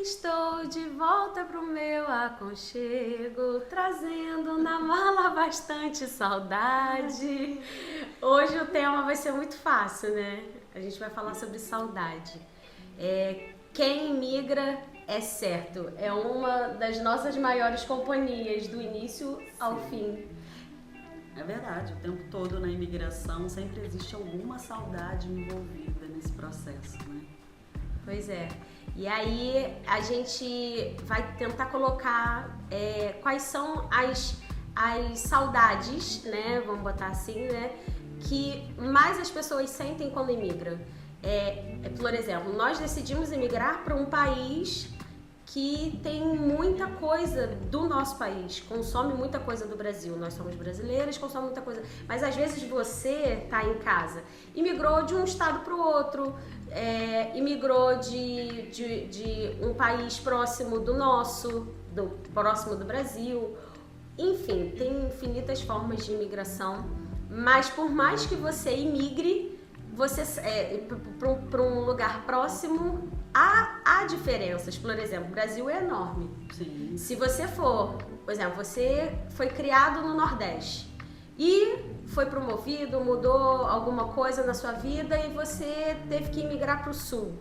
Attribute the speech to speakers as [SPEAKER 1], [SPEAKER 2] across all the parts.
[SPEAKER 1] Estou de volta pro meu aconchego, trazendo na mala bastante saudade. Hoje o tema vai ser muito fácil, né? A gente vai falar sobre saudade. Quem imigra é certo, é uma das nossas maiores companhias, do início ao fim.
[SPEAKER 2] É verdade, o tempo todo na imigração sempre existe alguma saudade envolvida nesse processo, né?
[SPEAKER 1] Pois é. E aí a gente vai tentar colocar quais são as saudades, né? Vamos botar assim, né? Que mais as pessoas sentem quando imigram. Por exemplo, nós decidimos emigrar para um país que tem muita coisa do nosso país, consome muita coisa do Brasil. Nós somos brasileiros, consome muita coisa. Mas às vezes você tá em casa, imigrou de um estado para o outro, imigrou de um país próximo do nosso, próximo do Brasil. Enfim, tem infinitas formas de imigração, mas por mais que você imigre, para um lugar próximo, há diferenças. Por exemplo, o Brasil é enorme.
[SPEAKER 2] Sim.
[SPEAKER 1] Se você for, por exemplo, você foi criado no Nordeste e foi promovido, mudou alguma coisa na sua vida e você teve que emigrar para o Sul.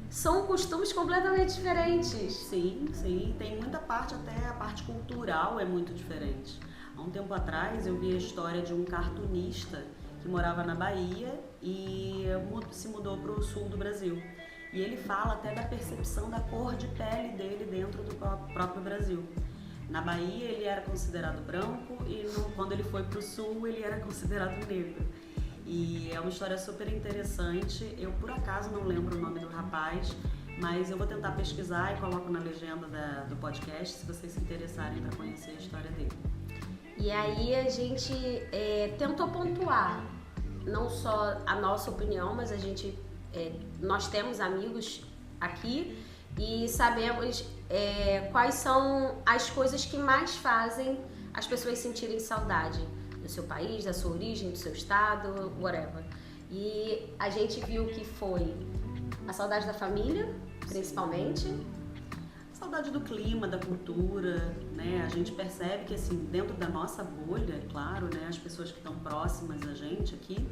[SPEAKER 1] São costumes completamente diferentes.
[SPEAKER 2] Sim, sim. Tem muita parte, até a parte cultural é muito diferente. Há um tempo atrás eu vi a história de um cartunista que morava na Bahia e se mudou para o sul do Brasil. E ele fala até da percepção da cor de pele dele dentro do próprio Brasil. Na Bahia ele era considerado branco e quando ele foi para o sul ele era considerado negro. E é uma história super interessante. Eu por acaso não lembro o nome do rapaz, mas eu vou tentar pesquisar e coloco na legenda do podcast se vocês se interessarem para conhecer a história dele.
[SPEAKER 1] E aí a gente tentou pontuar não só a nossa opinião, mas nós temos amigos aqui e sabemos quais são as coisas que mais fazem as pessoas sentirem saudade do seu país, da sua origem, do seu estado, whatever. E a gente viu que foi a saudade da família, principalmente.
[SPEAKER 2] Saudade do clima, da cultura, né? A gente percebe que, assim, dentro da nossa bolha, é claro, né? As pessoas que estão próximas a gente aqui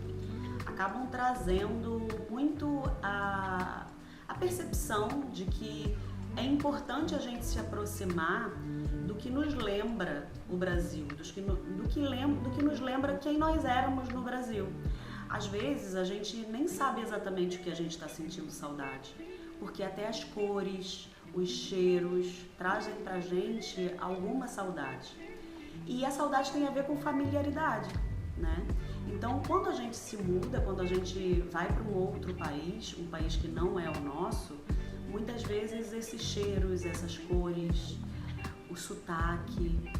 [SPEAKER 2] acabam trazendo muito a percepção de que é importante a gente se aproximar do que nos lembra o Brasil, do que nos lembra quem nós éramos no Brasil. Às vezes a gente nem sabe exatamente o que a gente está sentindo saudade, porque até as cores, os cheiros trazem pra gente alguma saudade. E a saudade tem a ver com familiaridade, né? Então, quando a gente se muda, quando a gente vai para um outro país, um país que não é o nosso, muitas vezes esses cheiros, essas cores, o sotaque,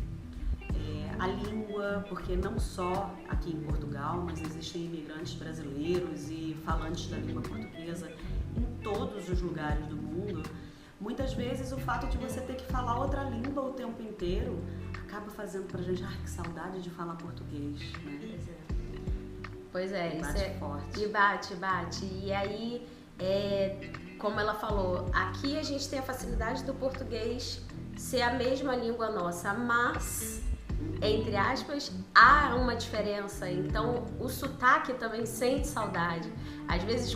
[SPEAKER 2] a língua, porque não só aqui em Portugal, mas existem imigrantes brasileiros e falantes da língua portuguesa em todos os lugares do mundo. Muitas vezes o fato de você ter que falar outra língua o tempo inteiro acaba fazendo pra gente, que saudade de falar português, né?
[SPEAKER 1] Pois é,
[SPEAKER 2] isso
[SPEAKER 1] bate
[SPEAKER 2] forte.
[SPEAKER 1] E bate. E aí, como ela falou, aqui a gente tem a facilidade do português ser a mesma língua nossa, mas, entre aspas, há uma diferença. Então, o sotaque também sente saudade. Às vezes,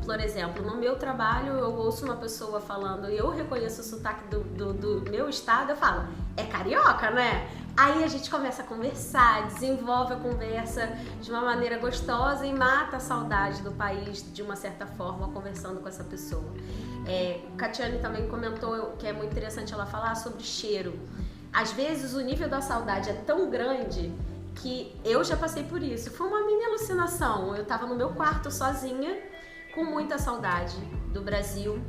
[SPEAKER 1] por exemplo, no meu trabalho eu ouço uma pessoa falando e eu reconheço o sotaque do meu estado, eu falo, é carioca, né? Aí a gente começa a conversar, desenvolve a conversa de uma maneira gostosa e mata a saudade do país de uma certa forma, conversando com essa pessoa. Catiane também comentou que é muito interessante ela falar sobre cheiro. Às vezes o nível da saudade é tão grande que eu já passei por isso. Foi uma mini alucinação. Eu tava no meu quarto sozinha, com muita saudade do Brasil.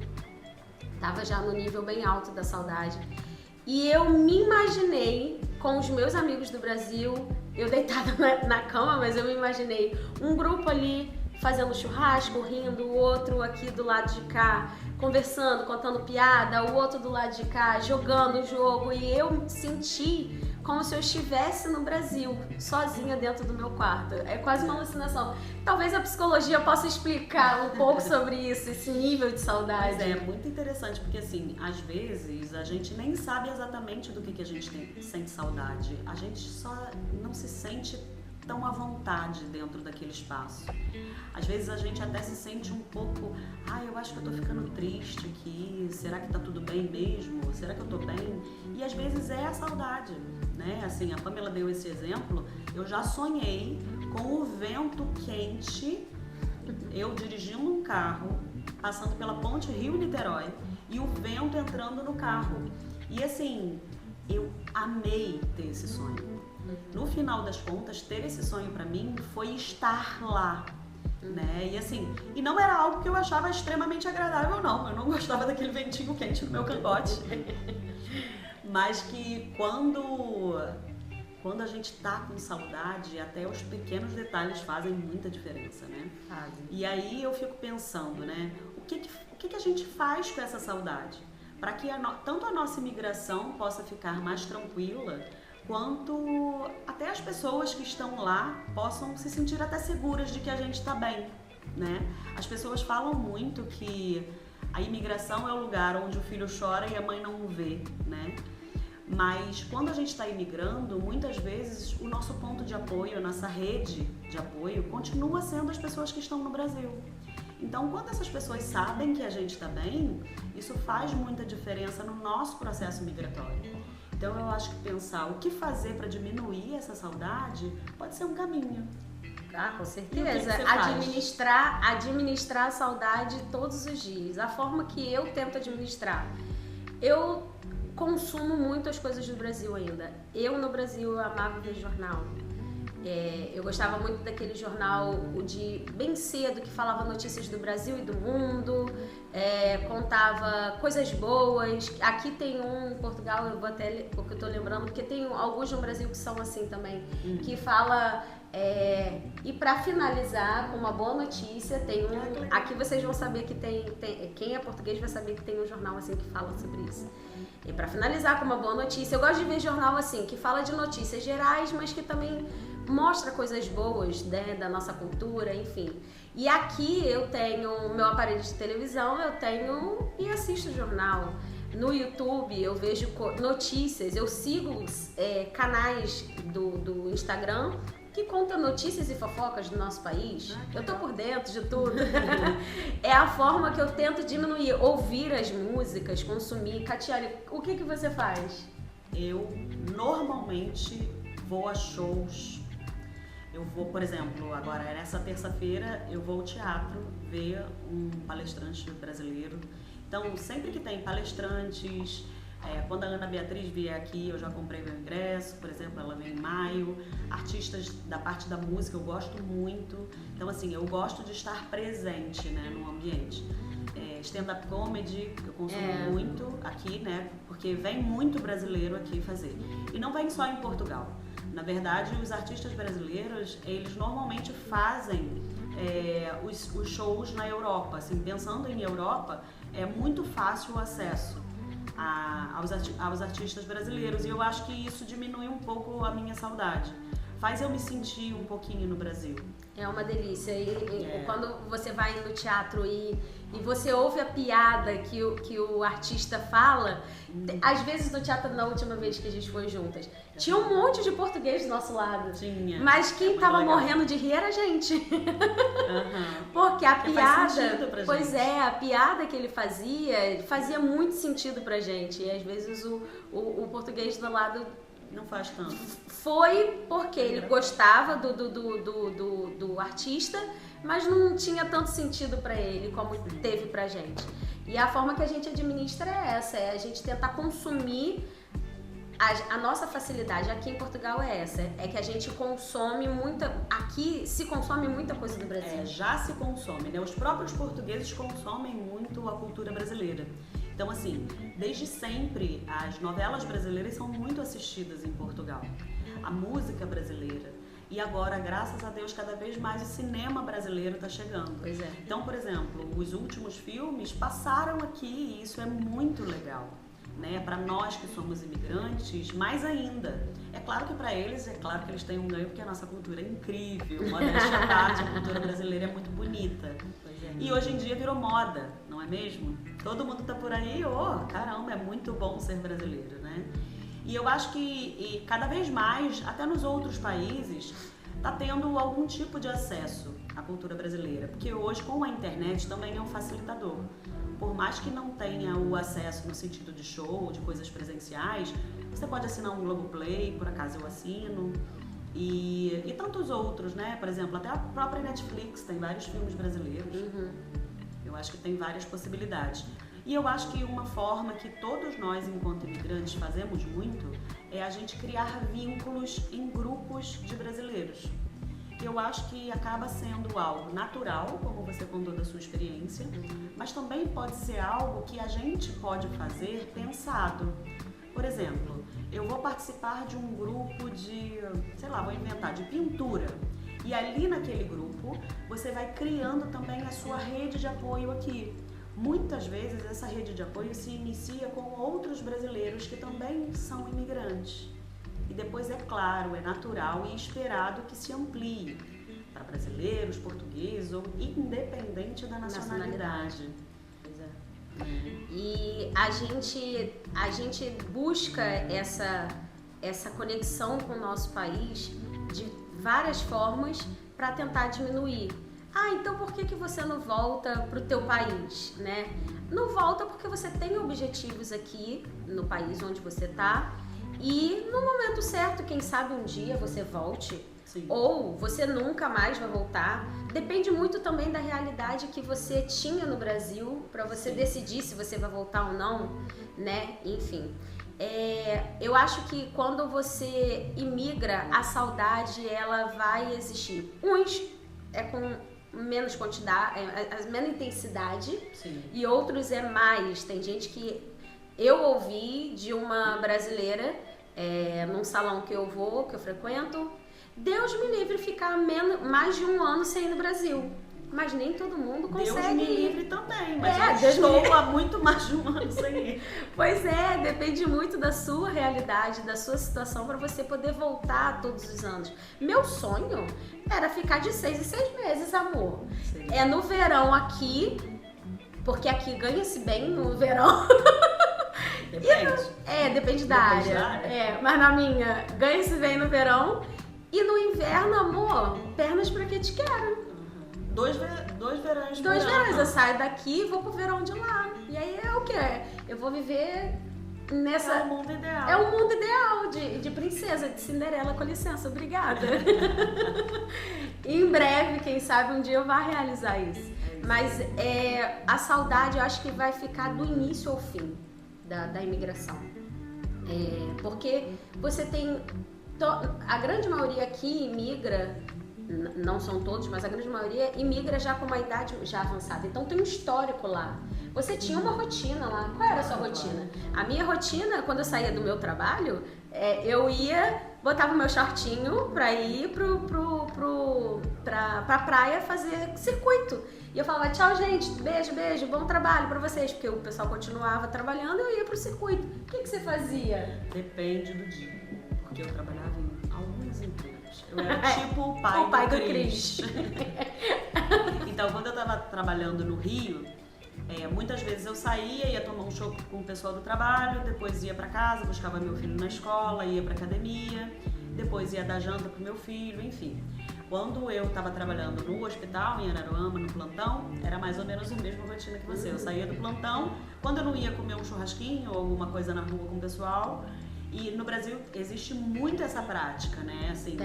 [SPEAKER 1] Tava já no nível bem alto da saudade. E eu me imaginei com os meus amigos do Brasil, eu deitada na cama, mas eu me imaginei um grupo ali fazendo churrasco, rindo, o outro aqui do lado de cá, conversando, contando piada, o outro do lado de cá, jogando o jogo. E eu senti como se eu estivesse no Brasil, sozinha dentro do meu quarto. É quase uma alucinação. Talvez a psicologia possa explicar um pouco sobre isso, esse nível de saudade.
[SPEAKER 2] Mas é muito interessante, porque assim, às vezes a gente nem sabe exatamente do que a gente sente saudade. A gente só não se sente tão à vontade dentro daquele espaço. Às vezes a gente até se sente um pouco, eu acho que eu tô ficando triste aqui, será que tá tudo bem mesmo? Será que eu tô bem? E às vezes é a saudade, né? Assim, a Pamela deu esse exemplo, eu já sonhei com o vento quente, eu dirigindo um carro, passando pela ponte Rio-Niterói e o vento entrando no carro. E assim, eu amei ter esse sonho. No final das contas, ter esse sonho pra mim foi estar lá, né? E assim, e não era algo que eu achava extremamente agradável, não. Eu não gostava daquele ventinho quente no meu cangote. Mas que quando a gente tá com saudade, até os pequenos detalhes fazem muita diferença, né? E aí eu fico pensando, né? O que a gente faz com essa saudade? Para que tanto a nossa imigração possa ficar mais tranquila, quanto até as pessoas que estão lá possam se sentir até seguras de que a gente está bem, né? As pessoas falam muito que a imigração é o lugar onde o filho chora e a mãe não o vê, né? Mas quando a gente está imigrando, muitas vezes o nosso ponto de apoio, a nossa rede de apoio, continua sendo as pessoas que estão no Brasil. Então, quando essas pessoas sabem que a gente está bem, isso faz muita diferença no nosso processo migratório. Então, eu acho que pensar o que fazer para diminuir essa saudade pode ser um caminho.
[SPEAKER 1] Com certeza. Administrar a saudade todos os dias. A forma que eu tento administrar. Eu consumo muito as coisas do Brasil ainda. Eu, no Brasil, eu amava ver jornal. Eu gostava muito daquele jornal de bem cedo que falava notícias do Brasil e do mundo, contava coisas boas. Aqui tem um em Portugal, eu vou até porque eu tô lembrando, porque tem alguns no Brasil que são assim também, que fala. E para finalizar com uma boa notícia, tem um. Aqui vocês vão saber que tem. Quem é português vai saber que tem um jornal assim que fala sobre isso. E para finalizar com uma boa notícia, eu gosto de ver jornal assim, que fala de notícias gerais, mas que também mostra coisas boas, né, da nossa cultura, enfim. E aqui eu tenho meu aparelho de televisão, eu tenho e assisto jornal. No YouTube eu vejo notícias, eu sigo canais do Instagram que conta notícias e fofocas do nosso país. Eu tô por dentro de tudo. É a forma que eu tento diminuir, ouvir as músicas, consumir. Catiane, o que você faz?
[SPEAKER 2] Eu normalmente vou a shows. Eu vou, por exemplo, agora nessa terça-feira eu vou ao teatro ver um palestrante brasileiro. Então, sempre que tem palestrantes, quando a Ana Beatriz vier aqui, eu já comprei meu ingresso, por exemplo, ela vem em maio. Artistas da parte da música eu gosto muito. Então, assim, eu gosto de estar presente, né, no ambiente. Stand-up comedy, eu consumo muito aqui, né, porque vem muito brasileiro aqui fazer. E não vem só em Portugal. Na verdade, os artistas brasileiros, eles normalmente fazem os shows na Europa. Assim, pensando em Europa, é muito fácil o acesso aos artistas brasileiros. E eu acho que isso diminui um pouco a minha saudade. Faz eu me sentir um pouquinho no Brasil.
[SPEAKER 1] É uma delícia. E quando você vai no teatro e você ouve a piada que o artista fala, às vezes no teatro, na última vez que a gente foi juntas, tinha um monte de português do nosso lado.
[SPEAKER 2] Tinha.
[SPEAKER 1] Mas quem tava morrendo de rir era a gente. Porque a piada, a piada que ele fazia muito sentido pra gente. E às vezes o português do lado
[SPEAKER 2] não faz tanto.
[SPEAKER 1] Foi porque ele gostava do artista, mas não tinha tanto sentido pra ele como teve pra gente. E a forma que a gente administra é essa, a gente tentar consumir a nossa facilidade aqui em Portugal é essa, é que a gente consome aqui se consome muita coisa do Brasil.
[SPEAKER 2] Já se consome, né? Os próprios portugueses consomem muito a cultura brasileira. Então, assim, desde sempre, as novelas brasileiras são muito assistidas em Portugal. A música brasileira. E agora, graças a Deus, cada vez mais o cinema brasileiro está chegando.
[SPEAKER 1] Pois é.
[SPEAKER 2] Então, por exemplo, os últimos filmes passaram aqui e isso é muito legal. né? Para nós que somos imigrantes, mais ainda. É claro que para eles, é claro que eles têm um ganho porque a nossa cultura é incrível, modéstia à parte, a cultura brasileira é muito bonita. E hoje em dia virou moda, não é mesmo? Todo mundo tá por aí, caramba, é muito bom ser brasileiro, né? E eu acho que cada vez mais, até nos outros países, tá tendo algum tipo de acesso à cultura brasileira, porque hoje com a internet também é um facilitador. Por mais que não tenha o acesso no sentido de show, de coisas presenciais, você pode assinar um Globoplay, por acaso eu assino, e tantos outros, né? Por exemplo, até a própria Netflix tem vários filmes brasileiros. Eu acho que tem várias possibilidades. E eu acho que uma forma que todos nós, enquanto imigrantes, fazemos muito é a gente criar vínculos em grupos de brasileiros. Eu acho que acaba sendo algo natural, como você contou da sua experiência, mas também pode ser algo que a gente pode fazer pensado. Por exemplo, eu vou participar de um grupo de, sei lá, vou inventar, de pintura. E ali naquele grupo, você vai criando também a sua rede de apoio aqui. Muitas vezes essa rede de apoio se inicia com outros brasileiros que também são imigrantes. E depois, é claro, é natural e esperado que se amplie para brasileiros, portugueses ou independente da nacionalidade.
[SPEAKER 1] Pois é. E a gente busca essa conexão com o nosso país de várias formas para tentar diminuir. Então por que você não volta pro teu país, né? Não volta porque você tem objetivos aqui no país onde você tá e no momento certo, quem sabe um dia você volte.
[SPEAKER 2] Sim.
[SPEAKER 1] Ou você nunca mais vai voltar. Depende muito também da realidade que você tinha no Brasil para você decidir se você vai voltar ou não, né? Enfim. Eu acho que quando você imigra, a saudade ela vai existir. Uns é com menos quantidade, menos intensidade.
[SPEAKER 2] Sim.
[SPEAKER 1] E outros é mais. Tem gente que eu ouvi de uma brasileira num salão que eu frequento, Deus me livre ficar mais de um ano sem ir no Brasil. Mas nem todo mundo consegue.
[SPEAKER 2] Deus me livre também, mas eu estou há muito mais de um ano sem ir.
[SPEAKER 1] Pois é, depende muito da sua realidade, da sua situação para você poder voltar todos os anos. Meu sonho era ficar de 6 em 6 meses, amor.
[SPEAKER 2] Sim.
[SPEAKER 1] É no verão aqui, porque aqui ganha-se bem no verão.
[SPEAKER 2] Depende.
[SPEAKER 1] Depende da área. Mas na minha, ganha-se bem no verão. E no inverno, amor, pernas pra que te quero.
[SPEAKER 2] Dois verões.
[SPEAKER 1] Dois verões. Eu saio daqui e vou pro verão de lá. E aí é o quê? Eu vou viver nessa...
[SPEAKER 2] É o mundo ideal.
[SPEAKER 1] É o mundo ideal de princesa, de Cinderela, com licença, obrigada. Em breve, quem sabe, um dia eu vá realizar isso. Mas a saudade, eu acho que vai ficar do início ao fim da imigração. Porque você tem... A grande maioria aqui imigra, não são todos, mas a grande maioria imigra já com uma idade já avançada. Então tem um histórico lá. Você tinha uma rotina lá. Qual era a sua rotina? A minha rotina, quando eu saía do meu trabalho, eu botava o meu shortinho pra ir pra praia fazer circuito. E eu falava, tchau, gente, beijo, bom trabalho pra vocês. Porque o pessoal continuava trabalhando e eu ia pro circuito. O que você fazia?
[SPEAKER 2] Depende do dia. Porque eu trabalhava em alguns empregos. Eu era tipo o pai do Cris. Então, quando eu tava trabalhando no Rio, muitas vezes eu saía, ia tomar um chopp com o pessoal do trabalho, depois ia pra casa, buscava meu filho na escola, ia pra academia, depois ia dar janta pro meu filho, enfim. Quando eu estava trabalhando no hospital, em Araruama, no plantão, era mais ou menos a mesma rotina que você. Eu saía do plantão, quando eu não ia comer um churrasquinho ou alguma coisa na rua com o pessoal. E no Brasil existe muito essa prática, né? Assim,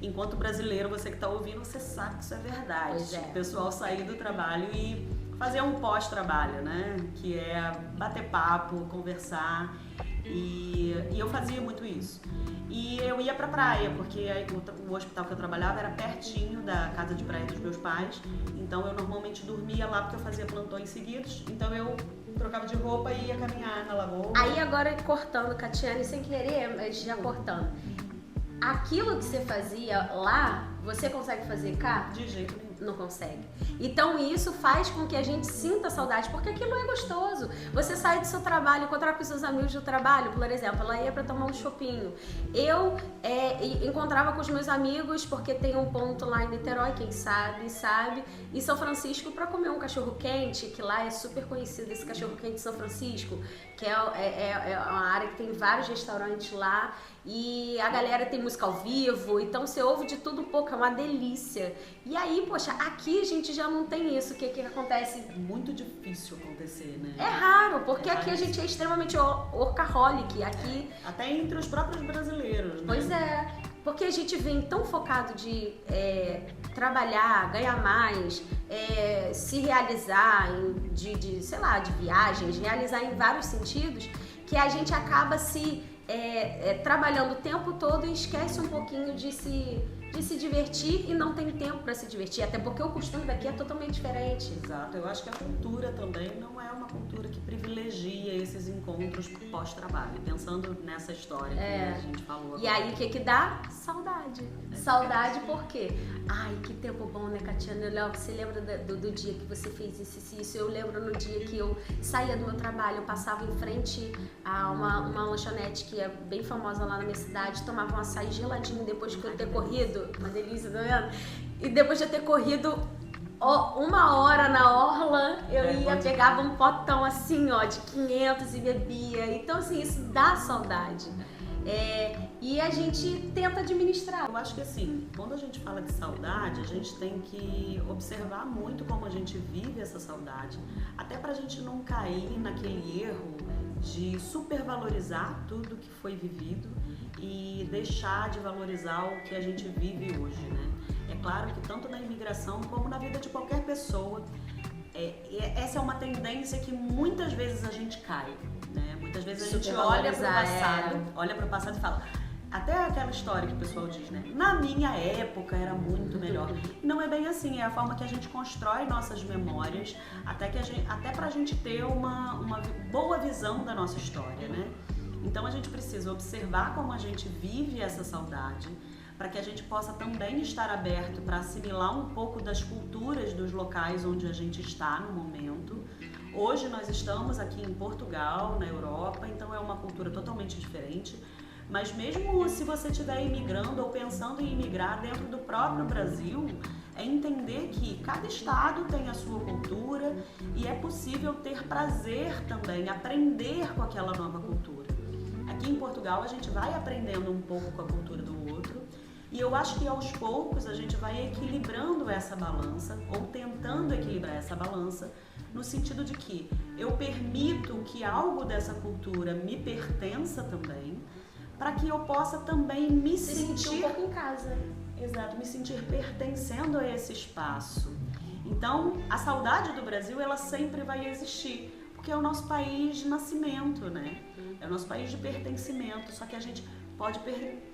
[SPEAKER 2] enquanto brasileiro, você que está ouvindo, você sabe que isso é verdade.
[SPEAKER 1] Pois é.
[SPEAKER 2] O pessoal sair do trabalho e fazer um pós-trabalho, né? Que é bater papo, conversar. E eu fazia muito isso. E eu ia pra praia, porque o hospital que eu trabalhava era pertinho da casa de praia dos meus pais. Então eu normalmente dormia lá porque eu fazia plantões seguidos. Então eu trocava de roupa e ia caminhar na lagoa.
[SPEAKER 1] Aí agora cortando, Catiane, sem querer, mas já cortando. Aquilo que você fazia lá Você consegue fazer cá?
[SPEAKER 2] De jeito nenhum.
[SPEAKER 1] Não consegue. Então isso faz com que a gente sinta saudade, porque aquilo é gostoso. Você sai do seu trabalho, encontrar com seus amigos do trabalho, por exemplo, ela ia para tomar um chopinho. Eu encontrava com os meus amigos, porque tem um ponto lá em Niterói, quem sabe, em São Francisco, para comer um cachorro-quente, que lá é super conhecido esse cachorro-quente de São Francisco, que é uma área que tem vários restaurantes lá. E a galera tem música ao vivo, então você ouve de tudo um pouco, é uma delícia. E aí, poxa, aqui a gente já não tem isso. O que acontece?
[SPEAKER 2] Muito difícil acontecer, né?
[SPEAKER 1] É raro, porque aqui a gente é extremamente workaholic. Aqui...
[SPEAKER 2] Até entre os próprios brasileiros, né?
[SPEAKER 1] Pois é, porque a gente vem tão focado de trabalhar, ganhar mais, se realizar, sei lá, de viagens, realizar em vários sentidos, que a gente acaba se... trabalhando o tempo todo e esquece um pouquinho de se divertir e não tem tempo para se divertir, até porque o costume daqui é totalmente diferente.
[SPEAKER 2] Exato, eu acho que a cultura também não é uma cultura que privilegia esses encontros pós-trabalho, pensando nessa história que a gente falou agora.
[SPEAKER 1] E aí o que dá? Saudade. Saudade por quê? Ai, que tempo bom, né, Catiana? Você lembra do dia que você fez isso? Eu lembro no dia que eu saía do meu trabalho, eu passava em frente a uma lanchonete que é bem famosa lá na minha cidade, tomava um açaí geladinho depois de eu ter corrido, uma delícia, tá vendo? E depois de eu ter corrido 1 hora na orla, eu pegava um potão assim, de 500 e bebia. Então, assim, isso dá saudade. E a gente tenta administrar.
[SPEAKER 2] Eu acho que assim, quando a gente fala de saudade, a gente tem que observar muito como a gente vive essa saudade, até pra gente não cair naquele erro de supervalorizar tudo que foi vivido e deixar de valorizar o que a gente vive hoje, né? É claro que tanto na imigração como na vida de qualquer pessoa, essa é uma tendência que muitas vezes a gente cai, né? Muitas vezes a gente olha para o passado e fala, até aquela história que o pessoal diz, né? Na minha época era muito melhor. Não é bem assim, é a forma que a gente constrói nossas memórias, até pra gente ter uma boa visão da nossa história, né? Então a gente precisa observar como a gente vive essa saudade, para que a gente possa também estar aberto para assimilar um pouco das culturas dos locais onde a gente está no momento. Hoje nós estamos aqui em Portugal, na Europa, então é uma cultura totalmente diferente. Mas mesmo se você estiver imigrando ou pensando em imigrar dentro do próprio Brasil, é entender que cada estado tem a sua cultura e é possível ter prazer também, aprender com aquela nova cultura. Aqui em Portugal a gente vai aprendendo um pouco com a cultura do outro e eu acho que aos poucos a gente vai equilibrando essa balança ou tentando equilibrar essa balança no sentido de que eu permito que algo dessa cultura me pertença também, para que eu possa também me sentir
[SPEAKER 1] um pouco em casa.
[SPEAKER 2] Exato, me sentir pertencendo a esse espaço. Então, a saudade do Brasil, ela sempre vai existir, porque é o nosso país de nascimento, né? É o nosso país de pertencimento, só que a gente pode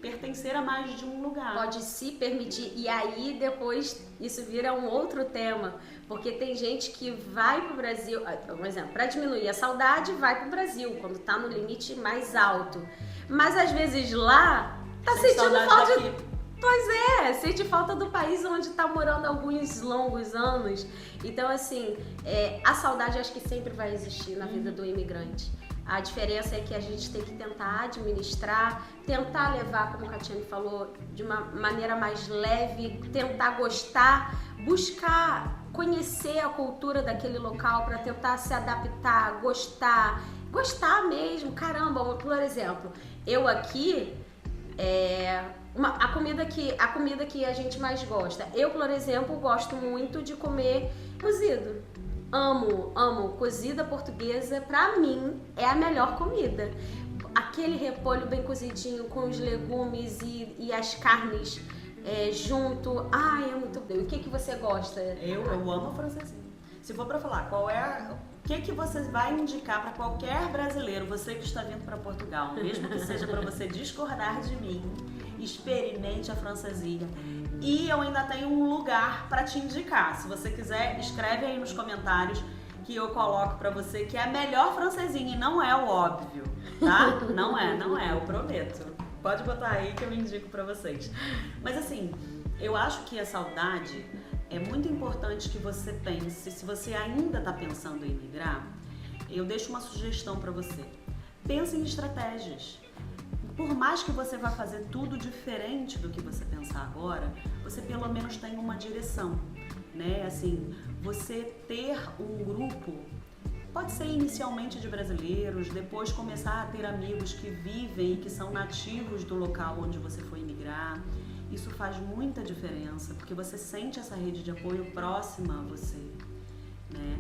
[SPEAKER 2] pertencer a mais de um lugar.
[SPEAKER 1] Pode se permitir, e aí depois isso vira um outro tema, porque tem gente que vai pro Brasil, por exemplo, para diminuir a saudade, vai pro Brasil, quando tá no limite mais alto. Mas às vezes lá, tá sentindo falta de... Pois é, sente falta do país onde tá morando alguns longos anos. Então assim, a saudade acho que sempre vai existir na vida do imigrante. A diferença é que a gente tem que tentar administrar, tentar levar, como a Catiane falou, de uma maneira mais leve, tentar gostar, buscar conhecer a cultura daquele local para tentar se adaptar, gostar mesmo. Caramba, por exemplo, eu aqui, a comida que a gente mais gosta. Eu, por exemplo, gosto muito de comer cozido. Amo. Cozida portuguesa, pra mim, é a melhor comida. Aquele repolho bem cozidinho com os legumes e as carnes junto. Ai, é muito bom. O que você gosta?
[SPEAKER 2] Eu amo francesinha. Se for pra falar, o que você vai indicar para qualquer brasileiro, você que está vindo para Portugal, mesmo que seja para você discordar de mim, experimente a francesinha. E eu ainda tenho um lugar para te indicar. Se você quiser, escreve aí nos comentários que eu coloco para você que é a melhor francesinha e não é o óbvio, tá? Não é, eu prometo. Pode botar aí que eu indico para vocês. Mas assim, Eu acho que a saudade é muito importante que você pense, se você ainda está pensando em migrar, eu deixo uma sugestão para você. Pense em estratégias. Por mais que você vá fazer tudo diferente do que você pensar agora, você pelo menos tem uma direção, né? Assim, você ter um grupo, pode ser inicialmente de brasileiros, depois começar a ter amigos que vivem e que são nativos do local onde você foi migrar. Isso faz muita diferença, porque você sente essa rede de apoio próxima a você, né?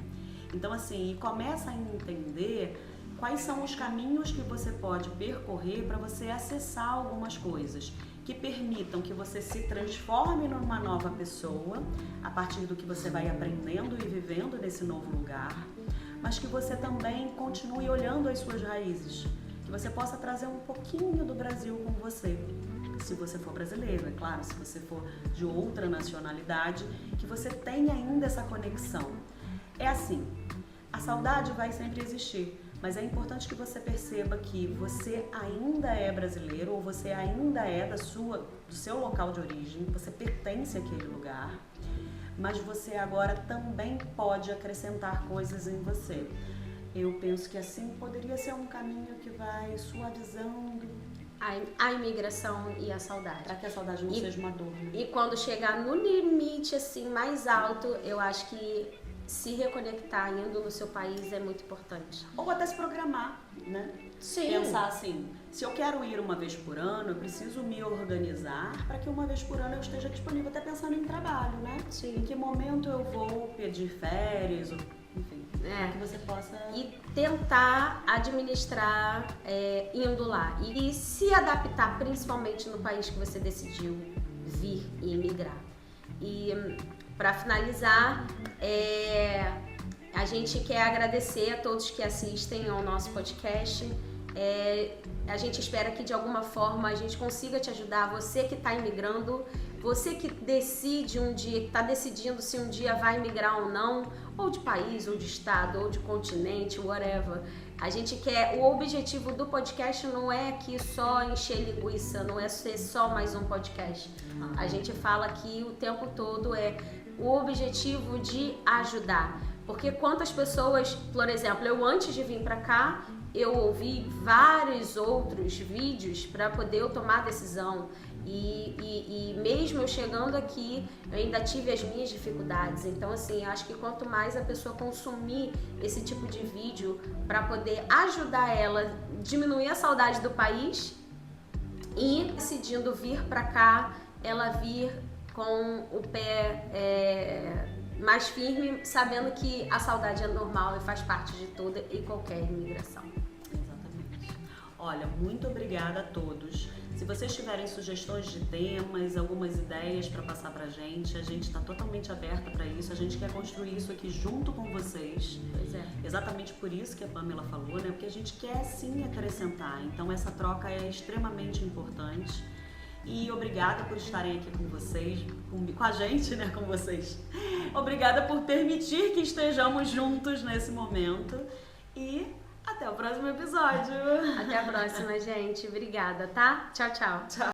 [SPEAKER 2] Então, assim, começa a entender quais são os caminhos que você pode percorrer para você acessar algumas coisas que permitam que você se transforme numa nova pessoa a partir do que você vai aprendendo e vivendo nesse novo lugar, mas que você também continue olhando as suas raízes, que você possa trazer um pouquinho do Brasil com você. Se você for brasileiro, é claro, se você for de outra nacionalidade, que você tenha ainda essa conexão. É assim, a saudade vai sempre existir, mas é importante que você perceba que você ainda é brasileiro ou você ainda é do seu local de origem, você pertence àquele lugar, mas você agora também pode acrescentar coisas em você. Eu penso que assim poderia ser um caminho que vai suavizando
[SPEAKER 1] a imigração e a saudade.
[SPEAKER 2] Para que a saudade não seja uma dor. Né?
[SPEAKER 1] E quando chegar no limite assim mais alto, eu acho que se reconectar indo no seu país é muito importante.
[SPEAKER 2] Ou até se programar, né?
[SPEAKER 1] Sim.
[SPEAKER 2] Pensar assim, se eu quero ir uma vez por ano, eu preciso me organizar para que uma vez por ano eu esteja disponível, até pensando em trabalho, né?
[SPEAKER 1] Sim.
[SPEAKER 2] Em que momento eu vou pedir férias, ou, enfim, para que você possa...
[SPEAKER 1] E tentar administrar indo lá. E se adaptar principalmente no país que você decidiu vir e emigrar. E para finalizar, a gente quer agradecer a todos que assistem ao nosso podcast. A gente espera que de alguma forma a gente consiga te ajudar, você que está imigrando, você que decide um dia, que está decidindo se um dia vai migrar ou não, ou de país, ou de estado, ou de continente, whatever. A gente quer, o objetivo do podcast não é aqui só encher linguiça, não é ser só mais um podcast. A gente fala aqui o tempo todo o objetivo de ajudar. Porque quantas pessoas, por exemplo, eu antes de vir para cá, eu ouvi vários outros vídeos para poder eu tomar decisão. E mesmo eu chegando aqui, eu ainda tive as minhas dificuldades. Então, assim, eu acho que quanto mais a pessoa consumir esse tipo de vídeo para poder ajudar ela a diminuir a saudade do país e decidindo vir para cá, ela vir com o pé mais firme, sabendo que a saudade é normal e faz parte de toda e qualquer imigração.
[SPEAKER 2] Exatamente. Olha, muito obrigada a todos. Se vocês tiverem sugestões de temas, algumas ideias para passar pra gente, a gente está totalmente aberta para isso. A gente quer construir isso aqui junto com vocês.
[SPEAKER 1] Pois é.
[SPEAKER 2] Exatamente por isso que a Pamela falou, né? Porque a gente quer sim acrescentar. Então essa troca é extremamente importante. E obrigada por estarem aqui com vocês, com a gente, né? Com vocês. Obrigada por permitir que estejamos juntos nesse momento. E até o próximo episódio.
[SPEAKER 1] Até a próxima, gente. Obrigada, tá? Tchau, tchau.
[SPEAKER 2] Tchau.